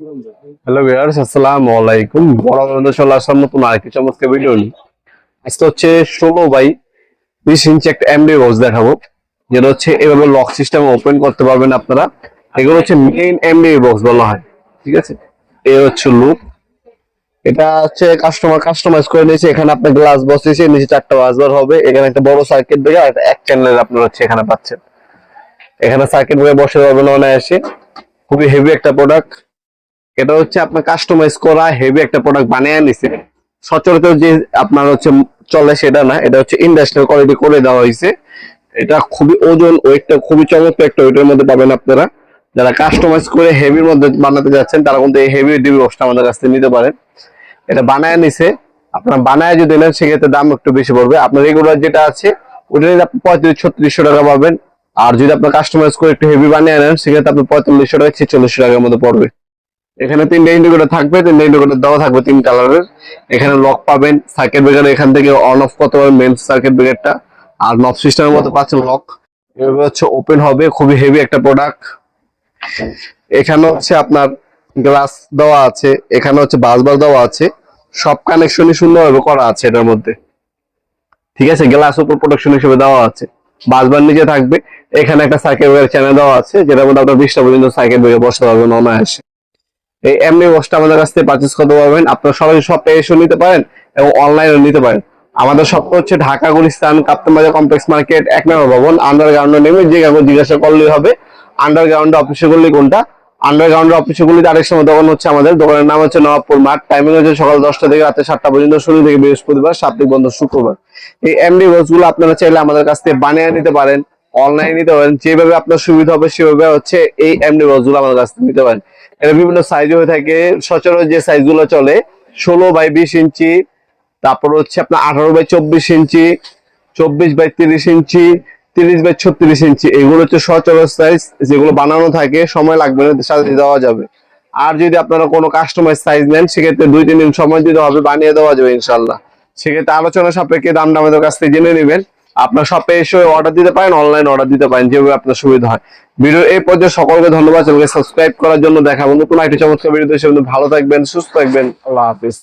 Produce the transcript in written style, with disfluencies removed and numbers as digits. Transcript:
Hello viewers, আসসালামু আলাইকুম। বড় বন্ধু চলে আসলাম নতুন আরেকটি চমৎকার ভিডিও নিয়ে। আজকে হচ্ছে 16x20 ইঞ্চি একটা এমডি বক্স দেখাবো, যেটা হচ্ছে এভাবে লক সিস্টেম ওপেন করতে পারবেন আপনারা। এগুলো হচ্ছে মেইন এমডি বক্স বলা হয়, ঠিক আছে। এই হচ্ছে লুক। এটা হচ্ছে কাস্টমার কাস্টমাইজ করে নিয়েছে। এখানে আপনার গ্লাস বসিয়েছে, নিচে 4টা বাসবার হবে। এখানে একটা বড় সার্কিট ব্রেকার আর এক চ্যানেলের আপনারা হচ্ছে এখানে পাচ্ছেন। এখানে সার্কিট ব্রেকার বসে পারবেন অনায়াসে। খুবই হেভি একটা প্রোডাক্ট। এটা হচ্ছে আপনার কাস্টমাইজ করা হেভি একটা প্রোডাক্ট বানিয়ে নিছে। সচরাচর যে আপনার হচ্ছে চলে সেটা না, এটা হচ্ছে ইন্ডাস্ট্রিয়াল কোয়ালিটি করে দেওয়া হয়েছে। এটা খুবই ওজন, ওয়েটটা খুবই চমৎকার একটা ওয়েটের মধ্যে পাবেন আপনারা। যারা কাস্টমাইজ করে হেভির মধ্যে বানাতে যাচ্ছেন তারা কিন্তু এই হেভি ডিবি বক্সটা আমাদের কাছ থেকে নিতে পারেন। এটা বানায় নিছে, আপনার বানায় যদি নেন সেক্ষেত্রে দাম একটু বেশি পড়বে। আপনার রেগুলার যেটা আছে ওটা নিলে আপনি 3500-3600 টাকা পাবেন। আর যদি আপনার কাস্টমাইজ করে একটু হেভি বানিয়ে নেন সেক্ষেত্রে আপনি 4500 টাকা 4600 টাকার মধ্যে পড়বে। এখানে 3টা ইন্ডিকেটর থাকবে, 3টা ইন্ডিকেটর দেওয়া থাকবে 3 কালারের। এখানে লক পাবেন, সার্কিট ব্রেকার এখান থেকে অন অফ করতে পারবেন মেন সার্কিট ব্রেকারটা। আর নব সিস্টেমের মতো পাচ্ছেন লক। এভাবে হচ্ছে ওপেন হবে, খুবই হেভি একটা প্রোডাক্ট। এখানে হচ্ছে আপনার গ্লাস দেওয়া আছে, এখানে হচ্ছে বাসবার দেওয়া আছে। সব কানেকশনই সুন্দরভাবে করা আছে এটার মধ্যে, ঠিক আছে। গ্লাস উপর প্রোটেকশন হিসেবে দেওয়া আছে। বাসবার নিচে থাকবে। এখানে একটা সার্কিট ব্রেকার চ্যানেল দেওয়া আছে, যেটার মধ্যে আপনার 20টা পর্যন্ত সার্কিট ব্রেকার বসাতে পারবেন অনায়াসে। এই এমনি বক্সটা আমাদের কাছ থেকে পারচেজ করতে পারবেন। আপনারা সরাসরি শপে এসে নিতে পারেন এবং অনলাইনে নিতে পারেন। আমাদের শপটা হচ্ছে ঢাকা গুলিস্তান কাপ্তান বাজার কমপ্লেক্স মার্কেট 1 নম্বর ভবন। আন্ডারগ্রাউন্ডে নেমে যে কাউকে জিজ্ঞাসা করলেই হবে আন্ডারগ্রাউন্ডে অফিসে করলে কোনটা। আন্ডারগ্রাউন্ডে অফিসে করলে আরেক সময় দোকান হচ্ছে আমাদের দোকানের নাম হচ্ছে নবাবপুর মাঠ। টাইমিং হচ্ছে সকাল 10টা থেকে রাতে 7টা পর্যন্ত, শনি থেকে বৃহস্পতিবার, সাপ্তাহিক বন্ধ শুক্রবার। এই এমডি বক্স গুলো আপনারা চাইলে আমাদের কাছ থেকে বানিয়ে নিতে পারেন, অনলাইনে নিতে পারেন। যেভাবে আপনার সুবিধা হবে সেভাবে হচ্ছে এই এমডি বক্স গুলো আমাদের কাছ থেকে নিতে পারেন। এটা বিভিন্ন সাইজ হয়ে থাকে। সচরাচর যে সাইজ গুলো চলে 16x20 ইঞ্চি, তারপর হচ্ছে আপনার 18x24 ইঞ্চি, 24x30 ইঞ্চি, 30x36 ইঞ্চি। এগুলো হচ্ছে সচরাচর সাইজ, যেগুলো বানানো থাকে, সময় লাগবে না, সাথে দেওয়া যাবে। আর যদি আপনারা কোনো কাস্টমাইজ সাইজ নেন সেক্ষেত্রে 2-3 দিন সময় দিতে হবে, বানিয়ে দেওয়া যাবে ইনশাল্লাহ। সেক্ষেত্রে আলোচনা সাপেক্ষে দামটা আমাদের কাছ থেকে জেনে নেবেন। আপনার শপে এসে অর্ডার দিতে পারেন, অনলাইন অর্ডার দিতে পারেন, যেভাবে আপনার সুবিধা হয়। ভিডিও এই পর্যায়ে সকলকে ধন্যবাদ। চ্যানেলকে সাবস্ক্রাইব করার জন্য। দেখাবো নতুন একটা চমৎকার ভিডিও। ভালো থাকবেন, সুস্থ থাকবেন। আল্লাহ হাফিজ।